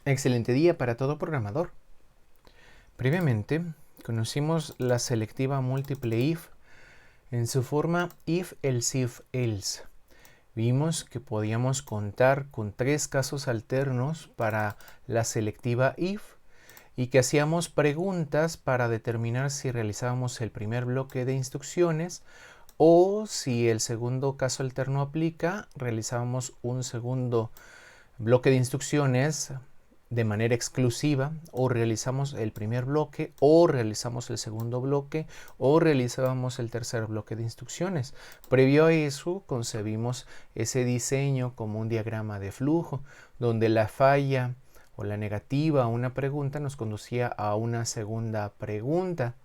Excelente día para todo programador. Previamente conocimos la selectiva múltiple if en su forma if, else, if, else. Vimos que podíamos contar con 3 casos alternos para la selectiva if y que hacíamos preguntas para determinar si realizábamos el primer bloque de instrucciones o si el segundo caso alterno aplica, realizábamos un segundo bloque de instrucciones de manera exclusiva, o realizamos el primer bloque, o realizamos el segundo bloque, o realizábamos el tercer bloque de instrucciones. Previo a eso, concebimos ese diseño como un diagrama de flujo, donde la falla o la negativa a una pregunta nos conducía a una segunda pregunta,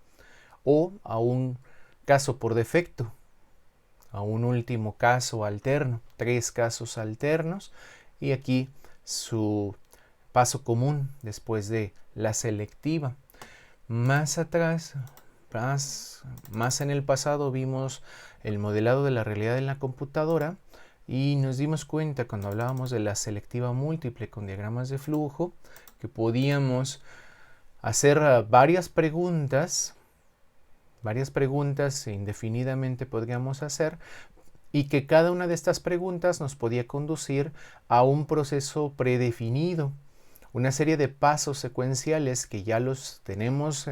o a un caso por defecto, a un último caso alterno, 3 casos alternos, y aquí su paso común después de la selectiva. Más atrás, más en el pasado, vimos el modelado de la realidad en la computadora y nos dimos cuenta cuando hablábamos de la selectiva múltiple con diagramas de flujo que podíamos hacer varias preguntas indefinidamente podríamos hacer, y que cada una de estas preguntas nos podía conducir a un proceso predefinido, una serie de pasos secuenciales que ya los tenemos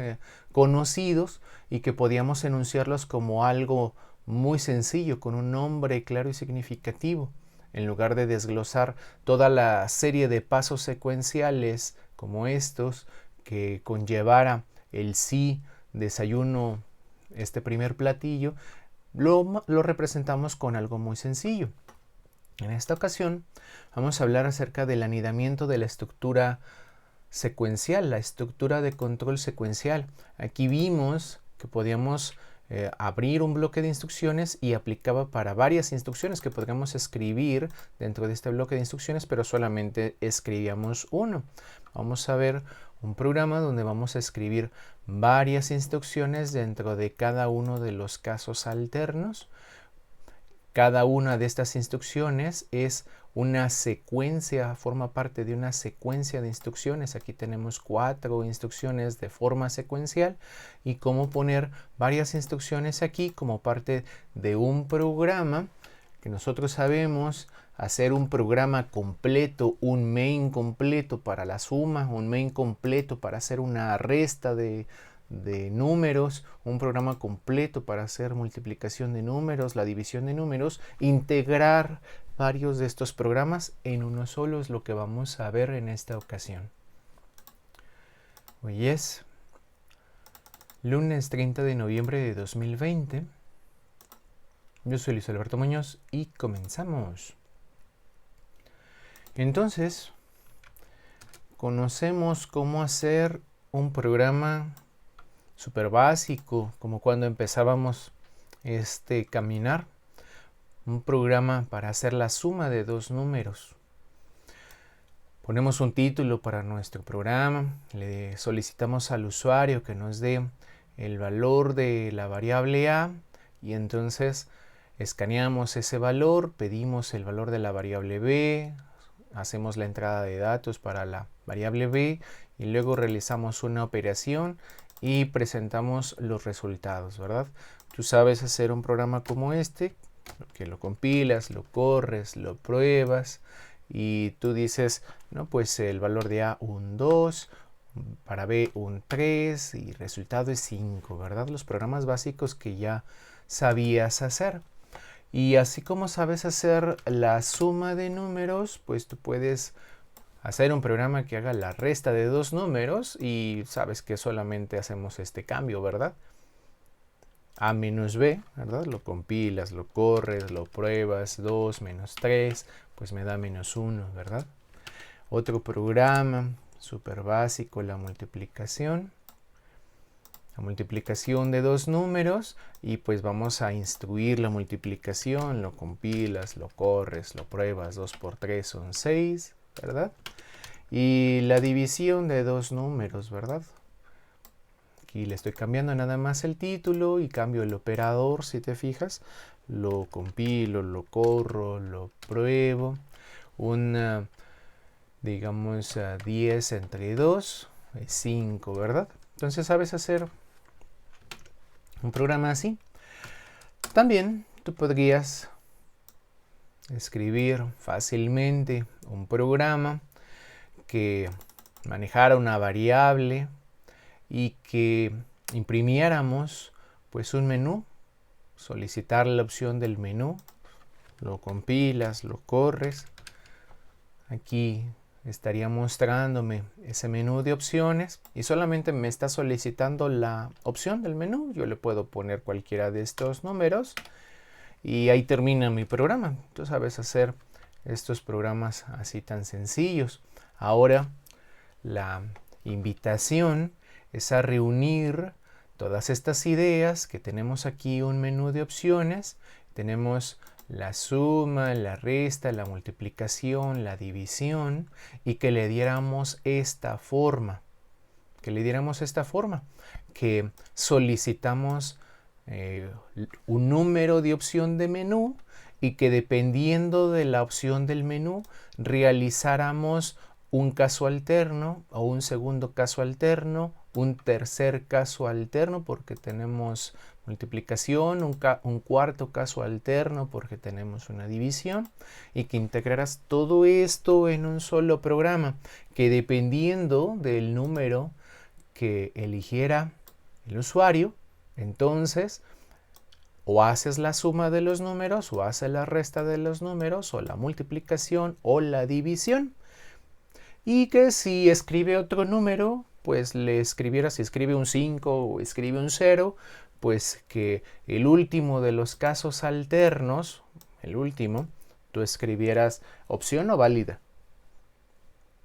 conocidos y que podíamos enunciarlos como algo muy sencillo, con un nombre claro y significativo, en lugar de desglosar toda la serie de pasos secuenciales como estos que conllevara el sí, desayuno, este primer platillo. Lo representamos con algo muy sencillo. En esta ocasión vamos a hablar acerca del anidamiento de la estructura secuencial, la estructura de control secuencial. Aquí vimos que podíamos abrir un bloque de instrucciones y aplicaba para varias instrucciones que podríamos escribir dentro de este bloque de instrucciones, pero solamente escribíamos uno. Vamos a ver un programa donde vamos a escribir varias instrucciones dentro de cada uno de los casos alternos. Cada una de estas instrucciones es una secuencia, forma parte de una secuencia de instrucciones. Aquí tenemos 4 instrucciones de forma secuencial y cómo poner varias instrucciones aquí como parte de un programa que nosotros sabemos hacer un programa completo, un main completo para la suma, un main completo para hacer una resta de números, un programa completo para hacer multiplicación de números, la división de números, integrar varios de estos programas en uno solo es lo que vamos a ver en esta ocasión. Hoy es lunes 30 de noviembre de 2020. Yo soy Luis Alberto Muñoz y comenzamos. Entonces, conocemos cómo hacer un programa súper básico, como cuando empezábamos caminar, un programa para hacer la suma de 2 números. Ponemos un título para nuestro programa, le solicitamos al usuario que nos dé el valor de la variable A y entonces escaneamos ese valor, pedimos el valor de la variable B, hacemos la entrada de datos para la variable B y luego realizamos una operación y presentamos los resultados, ¿verdad? Tú sabes hacer un programa como este, que lo compilas, lo corres, lo pruebas y tú dices, no, pues el valor de A un 2, para B un 3 y el resultado es 5, ¿verdad? Los programas básicos que ya sabías hacer. Y así como sabes hacer la suma de números, pues tú puedes hacer un programa que haga la resta de 2 números y sabes que solamente hacemos este cambio, ¿verdad? A menos B, ¿verdad? Lo compilas, lo corres, lo pruebas, 2 menos 3, pues me da menos 1, ¿verdad? Otro programa súper básico, la multiplicación. La multiplicación de 2 números y pues vamos a instruir la multiplicación, lo compilas, lo corres, lo pruebas, 2 por 3 son 6, ¿verdad? Y la división de 2 números, ¿verdad? Aquí le estoy cambiando nada más el título y cambio el operador, si te fijas. Lo compilo, lo corro, lo pruebo. Un digamos 10 entre 2 es 5, ¿verdad? Entonces sabes hacer un programa así. También tú podrías escribir fácilmente un programa que manejara una variable y que imprimiéramos pues un menú, solicitar la opción del menú, lo compilas, lo corres. Aquí estaría mostrándome ese menú de opciones y solamente me está solicitando la opción del menú. Yo le puedo poner cualquiera de estos números y ahí termina mi programa. Tú sabes hacer estos programas así tan sencillos. Ahora la invitación es a reunir todas estas ideas que tenemos aquí, un menú de opciones. Tenemos la suma, la resta, la multiplicación, la división, y que le diéramos esta forma. Que solicitamos un número de opción de menú y que dependiendo de la opción del menú realizáramos un caso alterno o un segundo caso alterno, un tercer caso alterno porque tenemos multiplicación, un cuarto caso alterno porque tenemos una división, y que integraras todo esto en un solo programa que dependiendo del número que eligiera el usuario, entonces o haces la suma de los números o haces la resta de los números o la multiplicación o la división. Y que si escribe otro número, pues le escribiera, si escribe un 5 o escribe un 0, pues que el último de los casos alternos, el último, tú escribieras opción o válida.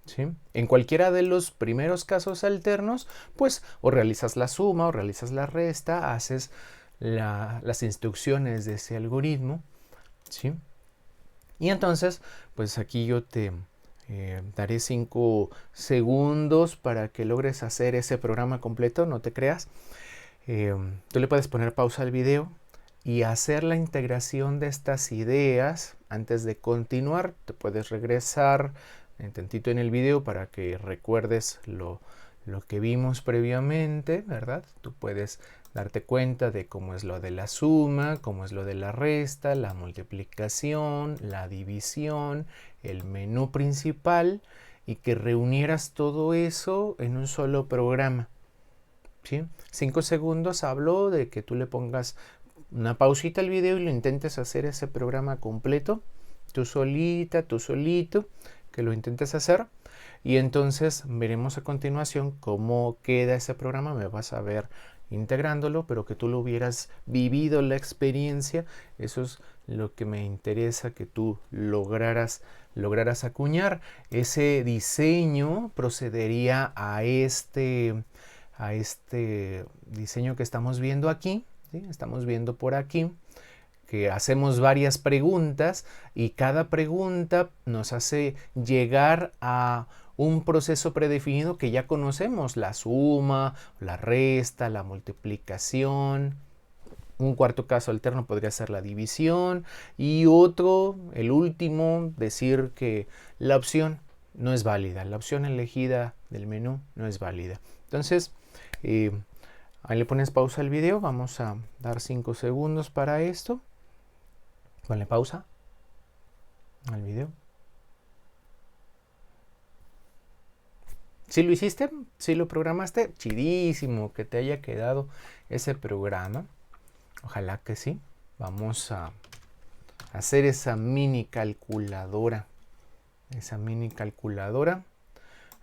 ¿Sí? En cualquiera de los primeros casos alternos, pues o realizas la suma o realizas la resta, haces las instrucciones de ese algoritmo, ¿sí? Y entonces, pues aquí yo te daré 5 segundos para que logres hacer ese programa completo, no te creas. Tú le puedes poner pausa al video y hacer la integración de estas ideas. Antes de continuar, te puedes regresar un tantito en el video para que recuerdes lo que vimos previamente, ¿verdad? Tú puedes darte cuenta de cómo es lo de la suma, cómo es lo de la resta, la multiplicación, la división, el menú principal, y que reunieras todo eso en un solo programa. ¿Sí? 5 segundos hablo de que tú le pongas una pausita al video y lo intentes hacer ese programa completo, tú solita, tú solito, que lo intentes hacer, y entonces veremos a continuación cómo queda ese programa. Me vas a ver integrándolo, pero que tú lo hubieras vivido la experiencia. Eso es lo que me interesa, que tú lograras acuñar. Ese diseño procedería a este diseño que estamos viendo aquí, ¿sí? Estamos viendo por aquí que hacemos varias preguntas y cada pregunta nos hace llegar a un proceso predefinido que ya conocemos: la suma, la resta, la multiplicación. Un cuarto caso alterno podría ser la división, y otro, el último, decir que la opción no es válida, la opción elegida del menú no es válida. Entonces, ahí le pones pausa al video. Vamos a dar 5 segundos para esto. Ponle pausa al video. Si lo hiciste, si lo programaste, chidísimo que te haya quedado ese programa. Ojalá que sí. Vamos a hacer esa mini calculadora.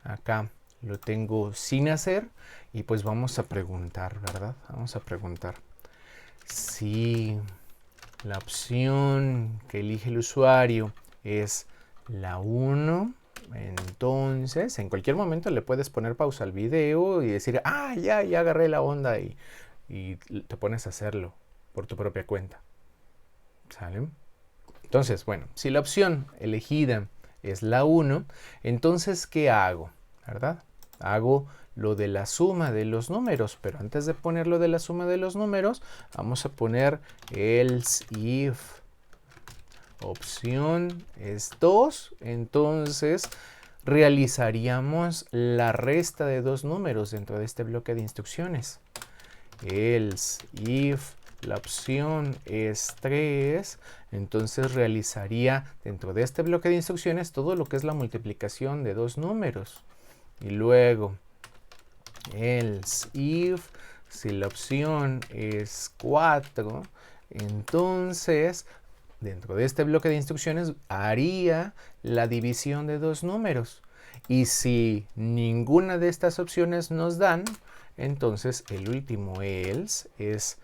Acá lo tengo sin hacer y pues vamos a preguntar, ¿verdad? Vamos a preguntar si la opción que elige el usuario es la 1, entonces en cualquier momento le puedes poner pausa al video y decir, ya agarré la onda, y te pones a hacerlo por tu propia cuenta. ¿Sale? Entonces, bueno, si la opción elegida es la 1, entonces ¿qué hago? ¿Verdad? Hago lo de la suma de los números, pero antes de poner lo de la suma de los números, vamos a poner else if opción es 2, entonces realizaríamos la resta de dos números dentro de este bloque de instrucciones. Else, if la opción es 3, entonces realizaría dentro de este bloque de instrucciones todo lo que es la multiplicación de dos números. Y luego, else, if, si la opción es 4, entonces dentro de este bloque de instrucciones haría la división de dos números. Y si ninguna de estas opciones nos dan, entonces el último else es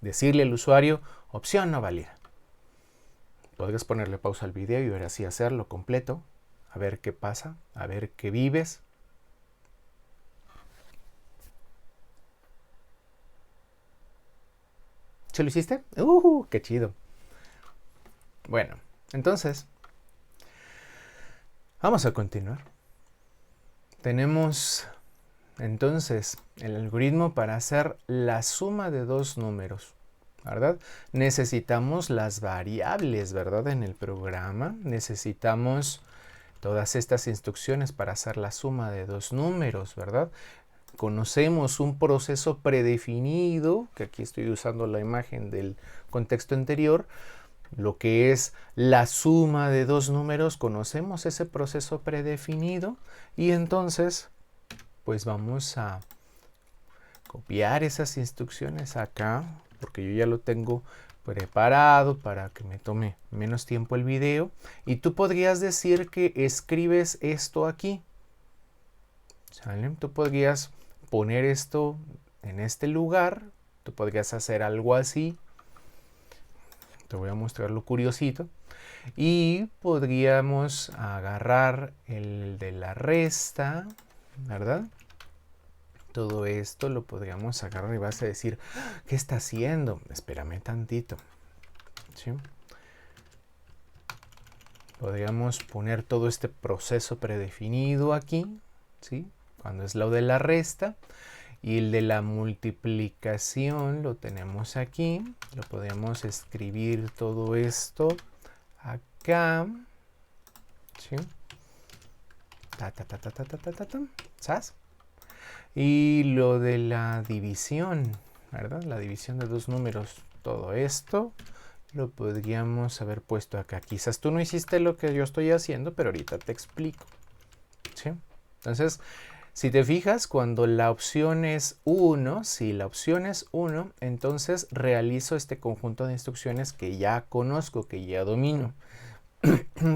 decirle al usuario, opción no válida. Podrías ponerle pausa al video y ahora sí hacerlo completo, a ver qué pasa, a ver qué vives. ¿Se lo hiciste? ¡Qué chido! Bueno, entonces, vamos a continuar. Tenemos entonces el algoritmo para hacer la suma de dos números, ¿verdad? Necesitamos las variables, ¿verdad? En el programa necesitamos todas estas instrucciones para hacer la suma de dos números, ¿verdad? Conocemos un proceso predefinido, que aquí estoy usando la imagen del contexto anterior, lo que es la suma de dos números, conocemos ese proceso predefinido y entonces pues vamos a copiar esas instrucciones acá, porque yo ya lo tengo preparado para que me tome menos tiempo el video. Y tú podrías decir que escribes esto aquí, ¿sale? Tú podrías poner esto en este lugar, tú podrías hacer algo así. Te voy a mostrar lo curiosito. Y podríamos agarrar el de la resta, ¿verdad? Todo esto lo podríamos agarrar y vas a decir, ¿qué está haciendo? Espérame tantito. ¿Sí? Podríamos poner todo este proceso predefinido aquí, ¿sí? Cuando es lo de la resta. Y el de la multiplicación lo tenemos aquí. Lo podemos escribir todo esto acá. ¿Sí? ¿Sabes? Y lo de la división, ¿verdad? La división de dos números. Todo esto lo podríamos haber puesto acá. Quizás tú no hiciste lo que yo estoy haciendo, pero ahorita te explico. ¿Sí? Entonces, si te fijas, cuando la opción es 1, si la opción es 1, entonces realizo este conjunto de instrucciones que ya conozco, que ya domino.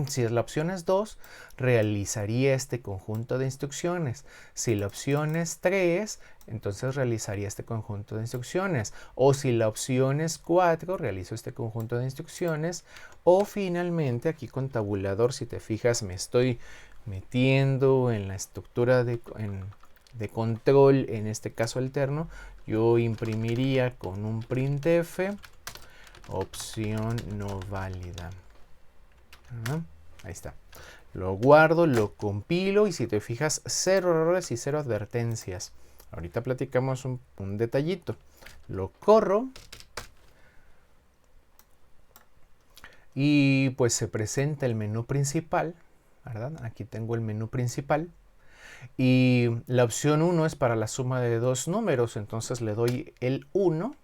Si la opción es 2, realizaría este conjunto de instrucciones. Si la opción es 3, entonces realizaría este conjunto de instrucciones. O si la opción es 4, realizo este conjunto de instrucciones. O finalmente, aquí con tabulador, si te fijas, me estoy metiendo en la estructura de control, en este caso alterno. Yo imprimiría con un printf opción no válida. Ahí está. Lo guardo, lo compilo y si te fijas, 0 errores y 0 advertencias. Ahorita platicamos un detallito. Lo corro y pues se presenta el menú principal, ¿verdad? Aquí tengo el menú principal y la opción 1 es para la suma de dos números, entonces le doy el 1,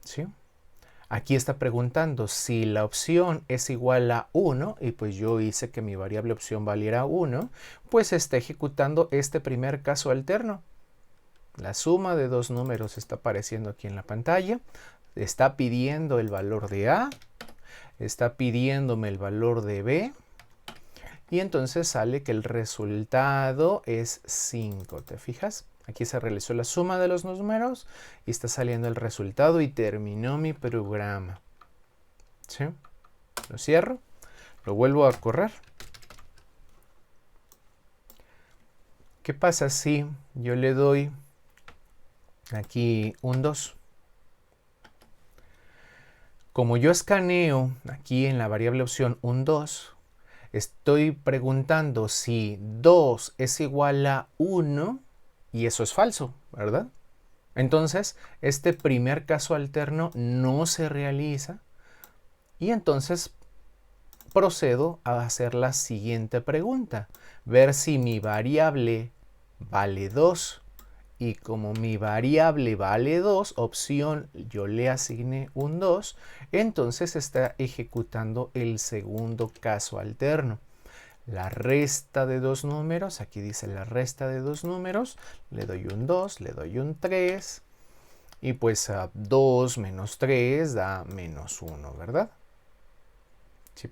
¿sí? Aquí está preguntando si la opción es igual a 1 y pues yo hice que mi variable opción valiera 1, pues está ejecutando este primer caso alterno. La suma de dos números está apareciendo aquí en la pantalla, está pidiendo el valor de A, está pidiéndome el valor de B y entonces sale que el resultado es 5, ¿te fijas? Aquí se realizó la suma de los números y está saliendo el resultado y terminó mi programa. ¿Sí? Lo cierro, lo vuelvo a correr. ¿Qué pasa si yo le doy aquí un 2? Como yo escaneo aquí en la variable opción un 2, estoy preguntando si 2 es igual a 1 y eso es falso, ¿verdad? Entonces, este primer caso alterno no se realiza y entonces procedo a hacer la siguiente pregunta, ver si mi variable vale 2 y como mi variable vale 2, opción yo le asigné un 2, entonces está ejecutando el segundo caso alterno. La resta de dos números, aquí dice la resta de dos números, le doy un 2, le doy un 3 y pues 2 menos 3 da menos 1, ¿verdad? ¿Sí?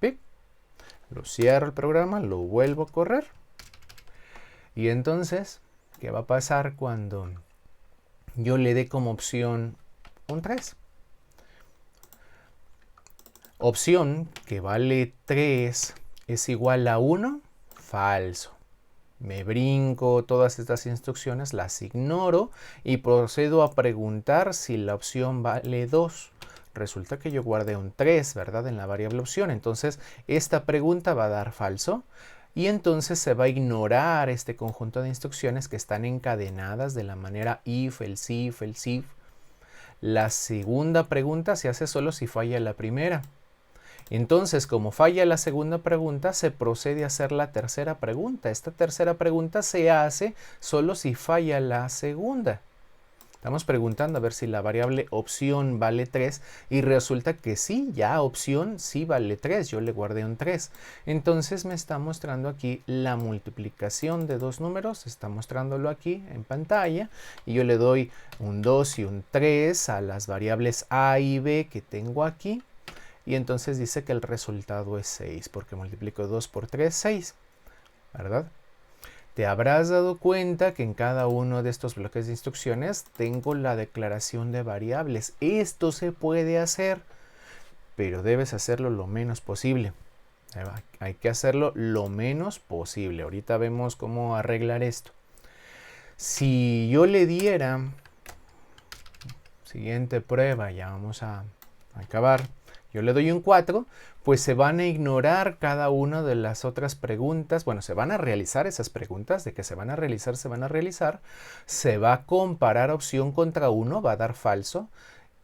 Lo cierro el programa, lo vuelvo a correr y entonces, ¿qué va a pasar cuando yo le dé como opción un 3? Opción que vale 3 es igual a 1, falso. Me brinco todas estas instrucciones, las ignoro y procedo a preguntar si la opción vale 2. Resulta que yo guardé un 3, ¿verdad? En la variable opción. Entonces, esta pregunta va a dar falso. Y entonces se va a ignorar este conjunto de instrucciones que están encadenadas de la manera if, else if. La segunda pregunta se hace solo si falla la primera. Entonces, como falla la segunda pregunta, se procede a hacer la tercera pregunta. Esta tercera pregunta se hace solo si falla la segunda. Estamos preguntando a ver si la variable opción vale 3 y resulta que sí, ya opción sí vale 3, yo le guardé un 3. Entonces me está mostrando aquí la multiplicación de dos números, está mostrándolo aquí en pantalla y yo le doy un 2 y un 3 a las variables a y b que tengo aquí y entonces dice que el resultado es 6 porque multiplico 2 por 3, 6, ¿verdad? Te habrás dado cuenta que en cada uno de estos bloques de instrucciones tengo la declaración de variables. Esto se puede hacer, pero debes hacerlo lo menos posible. Hay que hacerlo lo menos posible. Ahorita vemos cómo arreglar esto. Si yo le diera, siguiente prueba, ya vamos a acabar. Yo le doy un 4, pues se van a ignorar cada una de las otras preguntas. Bueno, se van a realizar esas preguntas, de que se van a realizar, se van a realizar. Se va a comparar opción contra 1, va a dar falso.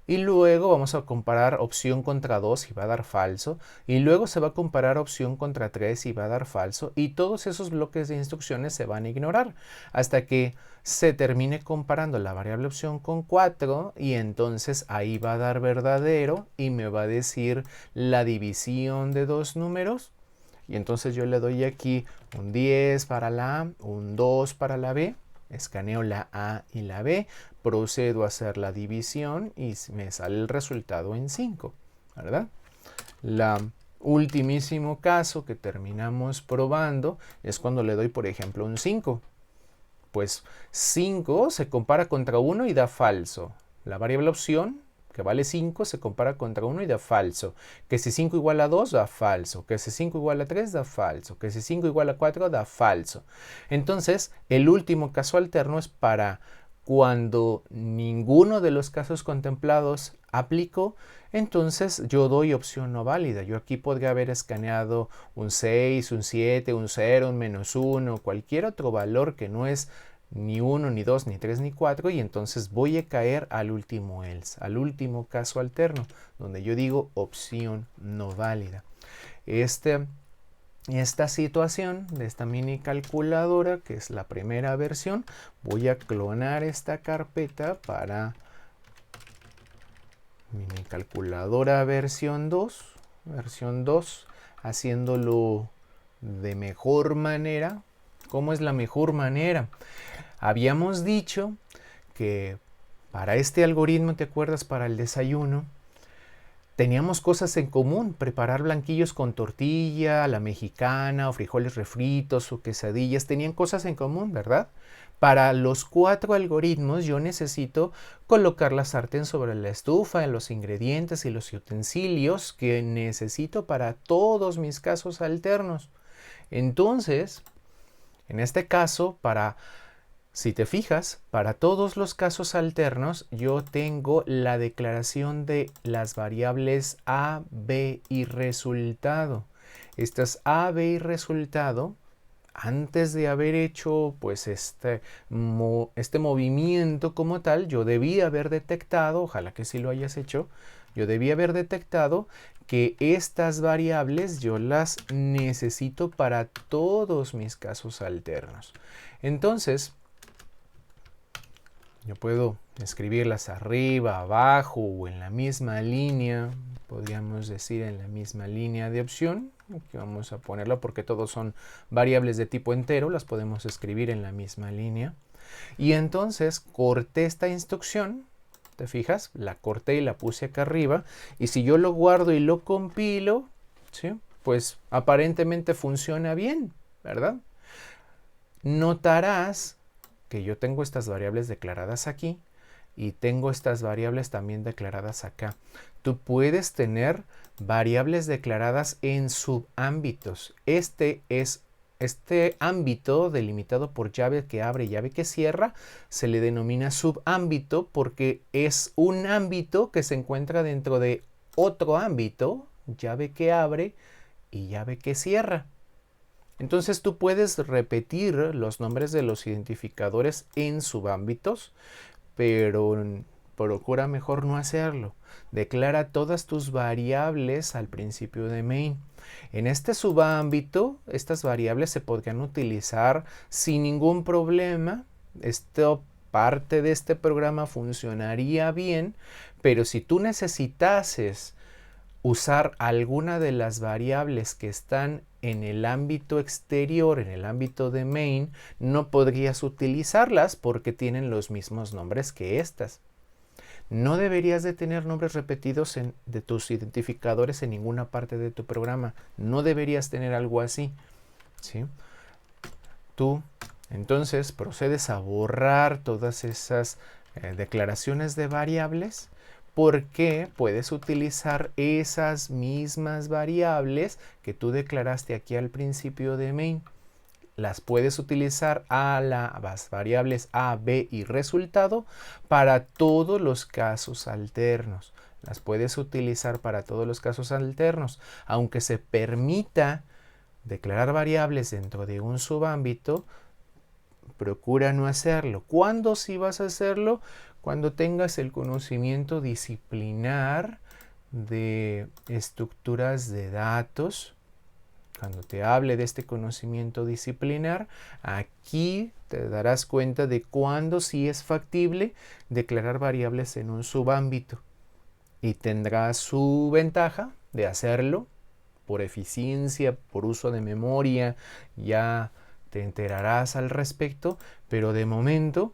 Y luego vamos a comparar opción contra 2 y va a dar falso. Y luego se va a comparar opción contra 3 y va a dar falso. Y todos esos bloques de instrucciones se van a ignorar hasta que se termine comparando la variable opción con 4 y entonces ahí va a dar verdadero y me va a decir la división de dos números. Y entonces yo le doy aquí un 10 para la A, un 2 para la B. Escaneo la A y la B, procedo a hacer la división y me sale el resultado en 5, ¿verdad? La ultimísimo caso que terminamos probando es cuando le doy, por ejemplo, un 5. Pues 5 se compara contra 1 y da falso. La variable opción, que vale 5, se compara contra 1 y da falso. Que si 5 igual a 2 da falso. Que si 5 igual a 3 da falso. Que si 5 igual a 4 da falso. Entonces, el último caso alterno es para cuando ninguno de los casos contemplados aplicó, entonces yo doy opción no válida. Yo aquí podría haber escaneado un 6, un 7, un 0, un -1, cualquier otro valor que no es ni 1, ni 2, ni 3, ni 4 y entonces voy a caer al último else, al último caso alterno, donde yo digo opción no válida. Esta situación de esta mini calculadora, que es la primera versión, voy a clonar esta carpeta para mini calculadora versión 2, haciéndolo de mejor manera. ¿Cómo es la mejor manera? Habíamos dicho que para este algoritmo, ¿te acuerdas? Para el desayuno, teníamos cosas en común, preparar blanquillos con tortilla, a la mexicana, o frijoles refritos, o quesadillas, tenían cosas en común, ¿verdad? Para los 4 algoritmos yo necesito colocar la sartén sobre la estufa, los ingredientes y los utensilios que necesito para todos mis casos alternos. Entonces, en este caso, si te fijas, para todos los casos alternos yo tengo la declaración de las variables a, b y resultado. Estas a, b y resultado, antes de haber hecho pues este movimiento como tal, yo debía haber detectado, ojalá que sí lo hayas hecho, Yo debí haber detectado que estas variables yo las necesito para todos mis casos alternos. Entonces, yo puedo escribirlas arriba, abajo o en la misma línea. Podríamos decir en la misma línea de opción. Aquí vamos a ponerlo porque todos son variables de tipo entero. Las podemos escribir en la misma línea. Y entonces corté esta instrucción. ¿Te fijas? La corté y la puse acá arriba. Y si yo lo guardo y lo compilo, ¿sí? Pues aparentemente funciona bien, ¿verdad? Notarás que yo tengo estas variables declaradas aquí y tengo estas variables también declaradas acá. Tú puedes tener variables declaradas en subámbitos. Este ámbito delimitado por llave que abre y llave que cierra se le denomina subámbito porque es un ámbito que se encuentra dentro de otro ámbito, llave que abre y llave que cierra. Entonces tú puedes repetir los nombres de los identificadores en subámbitos, pero procura mejor no hacerlo. Declara todas tus variables al principio de main. En este subámbito, estas variables se podrían utilizar sin ningún problema. Parte de este programa funcionaría bien, pero si tú necesitases usar alguna de las variables que están en el ámbito exterior, en el ámbito de main, no podrías utilizarlas porque tienen los mismos nombres que estas. No deberías de tener nombres repetidos de tus identificadores en ninguna parte de tu programa. No deberías tener algo así, ¿sí? Tú entonces procedes a borrar todas esas declaraciones de variables porque puedes utilizar esas mismas variables que tú declaraste aquí al principio de main. Las puedes utilizar las variables a, b y resultado para todos los casos alternos. Las puedes utilizar para todos los casos alternos. Aunque se permita declarar variables dentro de un subámbito, procura no hacerlo. ¿Cuándo sí vas a hacerlo? Cuando tengas el conocimiento disciplinar de estructuras de datos. Cuando te hable de este conocimiento disciplinar, aquí te darás cuenta de cuándo sí es factible declarar variables en un subámbito. Y tendrás su ventaja de hacerlo por eficiencia, por uso de memoria, ya te enterarás al respecto, pero de momento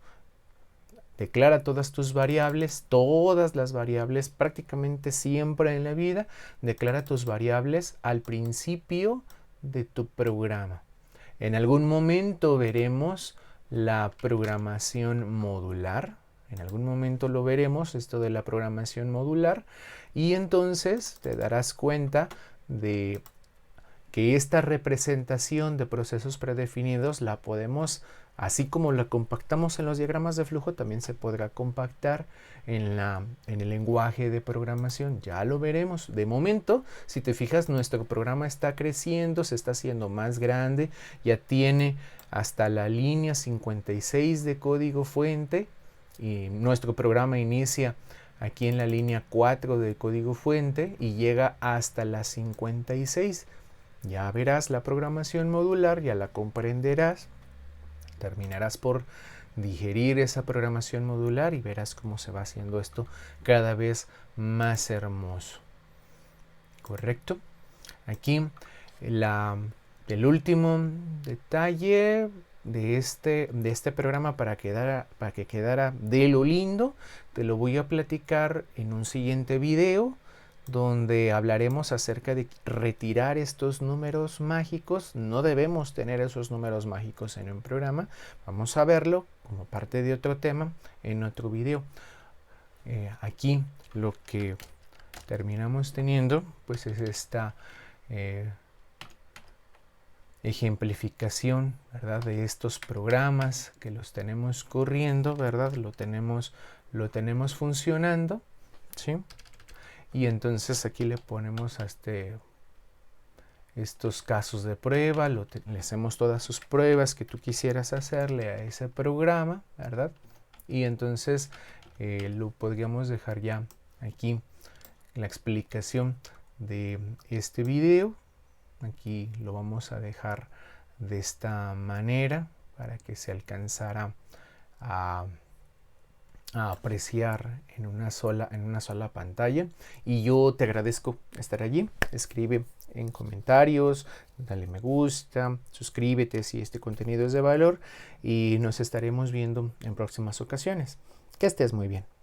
declara todas tus variables, todas las variables, prácticamente siempre en la vida, declara tus variables al principio de tu programa. En algún momento veremos la programación modular. En algún momento lo veremos, esto de la programación modular, y entonces te darás cuenta de que esta representación de procesos predefinidos la podemos, así como la compactamos en los diagramas de flujo, también se podrá compactar en el lenguaje de programación. Ya lo veremos. De momento, si te fijas, nuestro programa está creciendo, se está haciendo más grande, ya tiene hasta la línea 56 de código fuente y nuestro programa inicia aquí en la línea 4 de código fuente y llega hasta la 56. Ya verás la programación modular, ya la comprenderás, terminarás por digerir esa programación modular y verás cómo se va haciendo esto cada vez más hermoso. ¿Correcto? Aquí el último detalle de este programa para que quedara de lo lindo, te lo voy a platicar en un siguiente video, donde hablaremos acerca de retirar estos números mágicos. No debemos tener esos números mágicos en un programa. Vamos a verlo como parte de otro tema en otro video. Aquí lo que terminamos teniendo pues es esta ejemplificación, ¿verdad?, de estos programas que los tenemos corriendo, ¿verdad? Lo tenemos funcionando, ¿sí? Y entonces aquí le ponemos a estos casos de prueba, le hacemos todas sus pruebas que tú quisieras hacerle a ese programa, ¿verdad? Y entonces lo podríamos dejar ya aquí la explicación de este video. Aquí lo vamos a dejar de esta manera para que se alcanzara a apreciar en una sola pantalla. Y yo te agradezco estar allí. Escribe en comentarios, dale me gusta, suscríbete si este contenido es de valor y nos estaremos viendo en próximas ocasiones. Que estés muy bien.